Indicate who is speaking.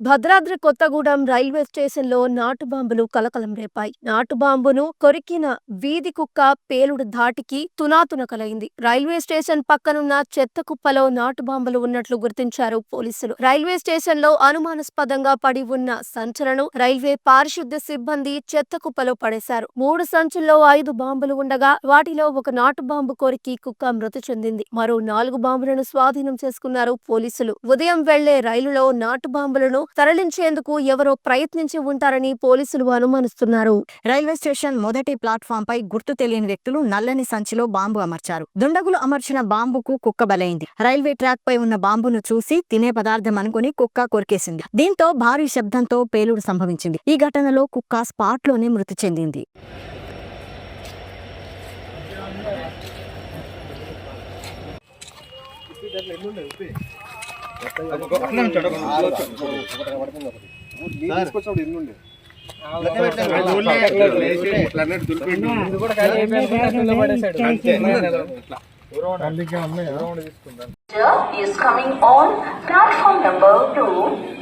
Speaker 1: Bhadradri Kothagudem railway స్టేషన్లో నాటు బాంబులు కలకలం రేపాయి. నాటు బాంబును కొరికిన వీధి కుక్క పేలుడు ధాటికి తునాతునకలైంది. రైల్వే స్టేషన్ పక్కనున్న చెత్త కుప్పలో నాటు బాంబులు ఉన్నట్లు గుర్తించారు పోలీసులు. రైల్వే స్టేషన్లో అనుమానాస్పదంగా పడి ఉన్న సంచులను రైల్వే పారిశుద్ధ్య సిబ్బంది చెత్త కుప్పలో పడేశారు. 3 సంచుల్లో 5 బాంబులు ఉండగా వాటిలో ఒక నాటు బాంబు కొరికి కుక్క మృతి చెందింది. మరో 4 బాంబులను స్వాధీనం చేసుకున్నారు పోలీసులు. ఉదయం వెళ్లే రైలులో నాటు బాంబులను తరలించేందుకు ఎవరో ప్రయత్నించి ఉంటారని పోలీసులు అనుమానిస్తున్నారు.
Speaker 2: రైల్వే స్టేషన్ మొదటి ప్లాట్ఫామ్ పై గుర్తు తెలియని వ్యక్తులు నల్లని సంచిలో బాంబు అమర్చారు. దుండగులు అమర్చిన బాంబుకు కుక్క బలైంది. రైల్వే ట్రాక్ పై ఉన్న బాంబును చూసి తినే పదార్థం అనుకుని కుక్క కొరికేసింది. దీంతో భారీ శబ్దంతో పేలుడు సంభవించింది. ఈ ఘటనలో కుక్క స్పాట్ లోనే మృతి చెందింది.
Speaker 3: is coming on platform number 2.